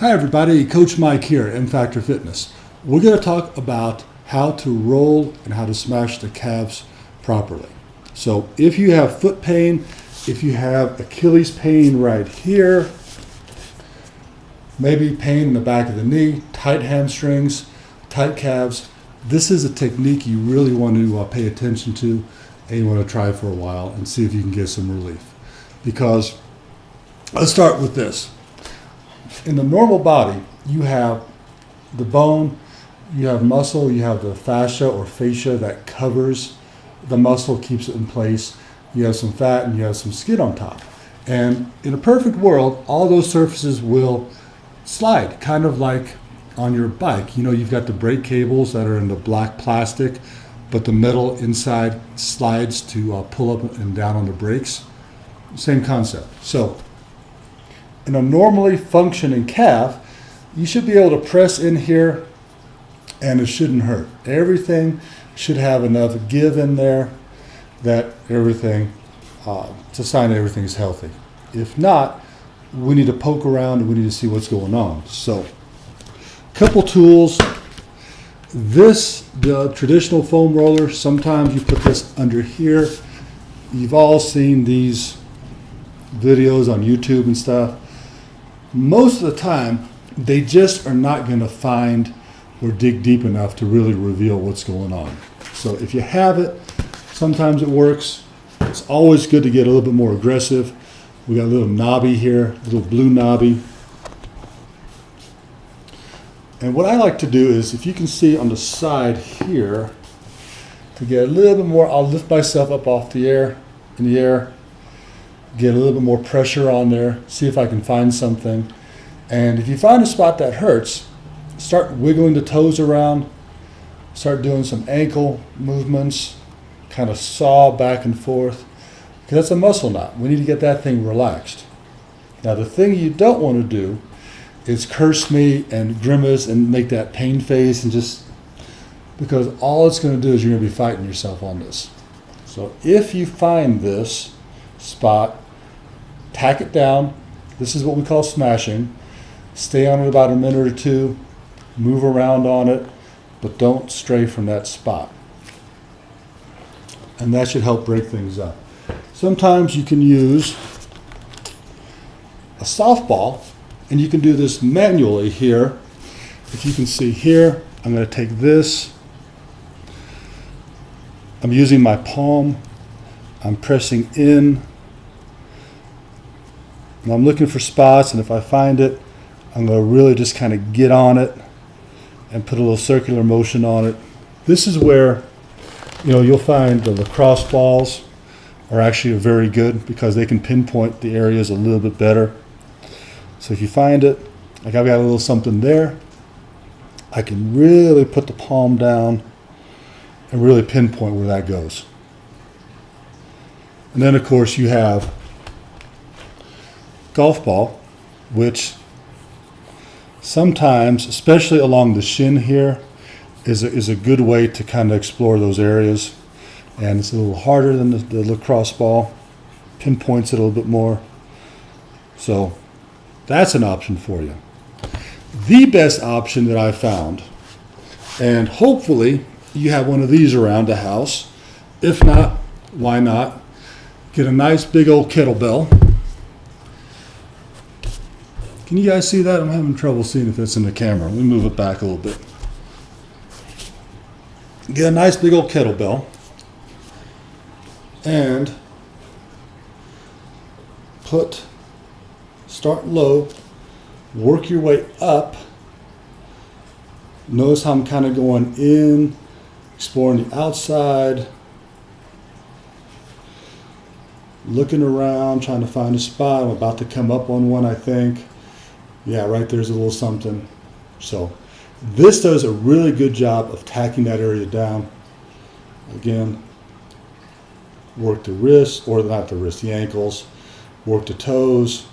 Hi everybody, Coach Mike here, M Factor Fitness. We're going to talk about how to roll and how to smash the calves properly. So if you have foot pain, if you have Achilles pain right here, maybe pain in the back of the knee, tight hamstrings, tight calves, this is a technique you really want to pay attention to and you want to try for a while and see if you can get some relief. Because let's start with this. In the normal body, you have the bone, you have muscle, you have the fascia or fascia that covers the muscle, keeps it in place. You have some fat and you have some skin on top. And in a perfect world, all those surfaces will slide, kind of like on your bike. You know, you've got the brake cables that are in the black plastic, but the metal inside slides to pull up and down on the brakes. Same concept. So in a normally functioning calf, you should be able to press in here and it shouldn't hurt. Everything should have enough give in there that everything, it's a sign that everything is healthy. If not, we need to poke around and we need to see what's going on. So, couple tools. The traditional foam roller, sometimes you put this under here. You've all seen these videos on YouTube and stuff. Most of the time, they just are not going to find or dig deep enough to really reveal what's going on. So if you have it, sometimes it works. It's always good to get a little bit more aggressive. We got a little knobby here, a little blue knobby. And what I like to do is, if you can see on the side here, to get a little bit more, I'll lift myself up off the air, in the air, get a little bit more pressure on there, see if I can find something. And if you find a spot that hurts, start wiggling the toes around, start doing some ankle movements, kind of saw back and forth, because that's a muscle knot. We need to get that thing relaxed. Now the thing you don't want to do is curse me and grimace and make that pain face, and just, because all it's going to do is you're going to be fighting yourself on this. So if you find this spot, tack it down. This is what we call smashing. Stay on it about a minute or two, move around on it, but don't stray from that spot. And that should help break things up. Sometimes you can use a softball, and you can do this manually here. If you can see here, I'm going to take this. I'm using my palm. I'm pressing in. And I'm looking for spots, and if I find it, I'm going to really just kind of get on it and put a little circular motion on it. This is where, you'll find the lacrosse balls are actually very good because they can pinpoint the areas a little bit better. So if you find it, like I've got a little something there, I can really put the palm down and really pinpoint where that goes. And then of course you have golf ball, which sometimes, especially along the shin here, is a good way to kind of explore those areas. And it's a little harder than the lacrosse ball, pinpoints it a little bit more. So that's an option for you. The best option that I found, and hopefully you have one of these around the house. If not, why not? Get a nice big old kettlebell. Can you guys see that? I'm having trouble seeing if it's in the camera. Let me move it back a little bit. Get a nice big old kettlebell and start low, work your way up. Notice how I'm kind of going in, exploring the outside, looking around, trying to find a spot. I'm about to come up on one, I think. Yeah, right there's a little something. So this does a really good job of tacking that area down. Again, work the wrists, or not the wrists, the ankles, work the toes,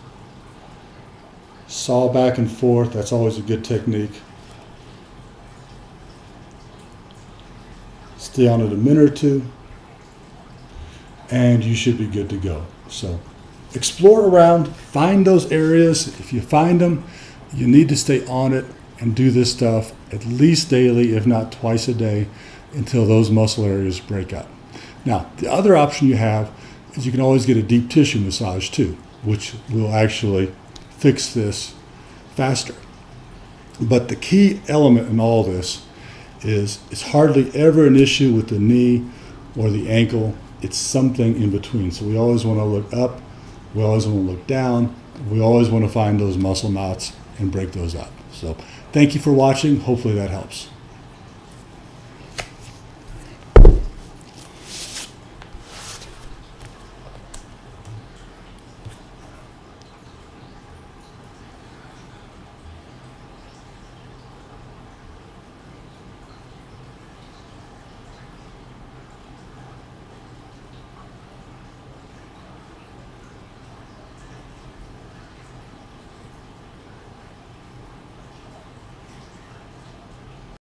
saw back and forth. That's always a good technique. Stay on it a minute or two, and you should be good to go. So explore around, find those areas. If you find them, You need to stay on it and do this stuff at least daily, if not twice a day, until those muscle areas break up. Now, the other option you have is you can always get a deep tissue massage too, which will actually fix this faster. But the key element in all this is it's hardly ever an issue with the knee or the ankle. It's something in between. So we always want to look up, we always want to look down, we always want to find those muscle knots and break those up. So thank you for watching. Hopefully that helps.